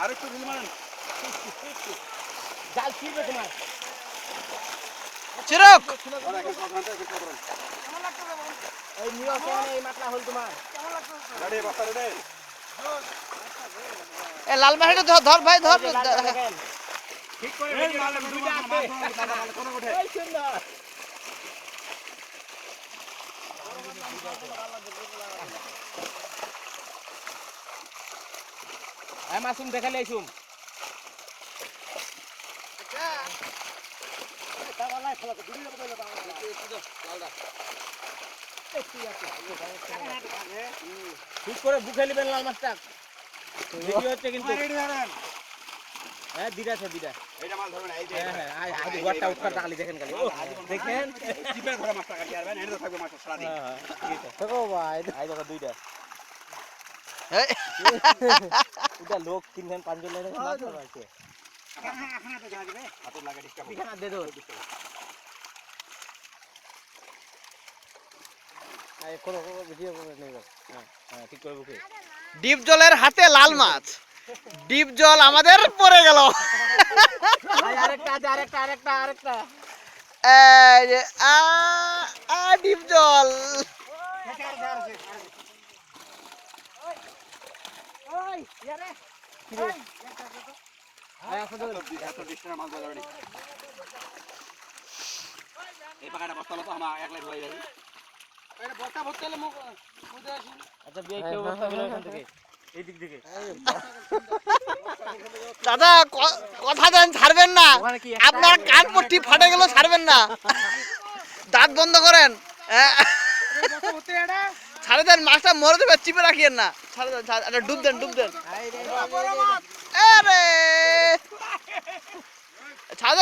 আর একটু ঢিল মারেন জাল ছিড়বে তোমার চিরক এই নিও কেন এই মাছলা হল তোমার এ লাল মাছটা ধর ভাই ধর ঠিক করে দুইটা আছে এই সুন্দর এই মাসুম দেখালে আইছুম ঠিক করে বুকে নেবেন লাল মাছটা রেডি হচ্ছে কিন্তু হ্যাঁ দিদা আছে দিদা এইটা মাছ ধরবেন এই যে হ্যাঁ হ্যাঁ আজ গোটা উঠকার তাকালি দেখেন খালি দেখেন চিপে ধরে মাছটা কাটি আরবেন এটা থাকবে মাছ সারা দিন হ্যাঁ ঠিক আছে দেখো ভাই আই দেখো দুইটা এটা লোক কিনবেন পাঁচজন লাগে মাছ আছে এখানে তো দেখা যাবে হাতে লাগা ডিস্টার্ব এখানে দে দাও আই করো ভিডিও করে নেব হ্যাঁ হ্যাঁ ঠিক করে বুকে ডিপ জলের হাতে লাল মাছ ডিপ জল আমাদের পড়ে গেল আরেকটা এই যে ডিপ জল ওই ইয়ারে ওই এত ডিস্টার্ব মাছ ধরে নি এই পাকাটা বস্তা তো আমার একলাই ধরে যাবে এটা বস্তা ভর্তি হলে মুখ মুদে আসুন আচ্ছা বিয়ে কি অবস্থা হলো এখান থেকে এই দিক থেকে দাদা কথা দেন ছাড়বেন না আপনার কান পট্টি ফাটে গেল ছাড়বেন না দাঁত বন্ধ করেন ছাড়ে দেন মাছটা মরে দেবে চিপে রাখিয়েন না ছাড়ে দেন ডুব দেন আরে ছাড়ে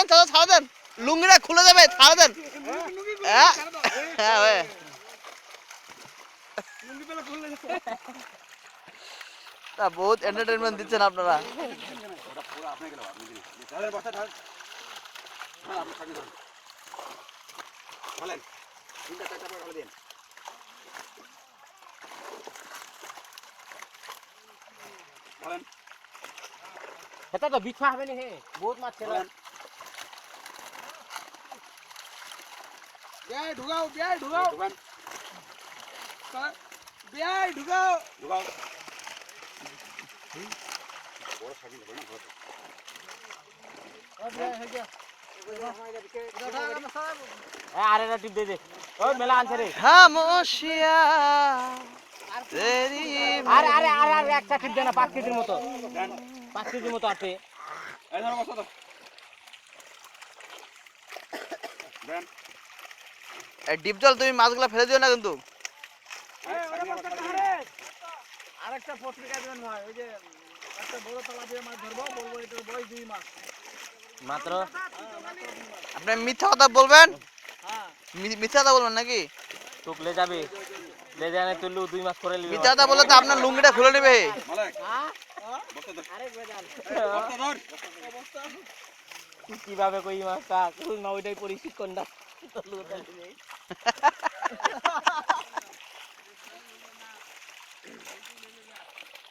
দেন লুঙ্গিটা খুলে দেবে ছাড়ে দেন হ্যাঁ বহুত এন্টারটেইনমেন্ট দিচ্ছেন আপনারা ওটা পুরো আপনি গেল আপনি তাহলে বস্তা ধর হ্যাঁ আপনি সাথে ধরুন বলেন তিনটা চারটা পরে ফেলে দিন বলেন এটা তো বিছা হবে নি হে বহুত মাছ ছিল বিয়াই ঢুকাও দোকান বিয়াই ঢুকাও দোকান বড় সাইজ হবে না বড় আরে না টিপ দে দে ওই মেলা আনছে রে খামোশিয়া তেরি আরে একটা টিপ দে না 5 কেজির মতো 5 কেজির মতো আছে এই ধরো বস্তা তো দেন ডিপ জল তুমি মাছগুলো ফেলে দিও না কিন্তু আরেকটা পত্রিকা দেন ভাই ওই যে একটা বড় তলা দিয়ে মাছ ধরবো বলবো এটার বয়স 2 মাস মাত্র আপনি মিথ্যা কথা বলবেন মিথ্যা কথা বলবেন নাকি তোক লে যাবে লে জানে তুলু 2 মাস করে লিবি মিথ্যা কথা বললে তো আপনার লুঙ্গিটা খুলে নেবে মালিক বস্তা ধর আরে বেজাল বস্তা ধর কিভাবে কই মাছটা তুই না ওইটাই পরিচিত কোনটা তুলু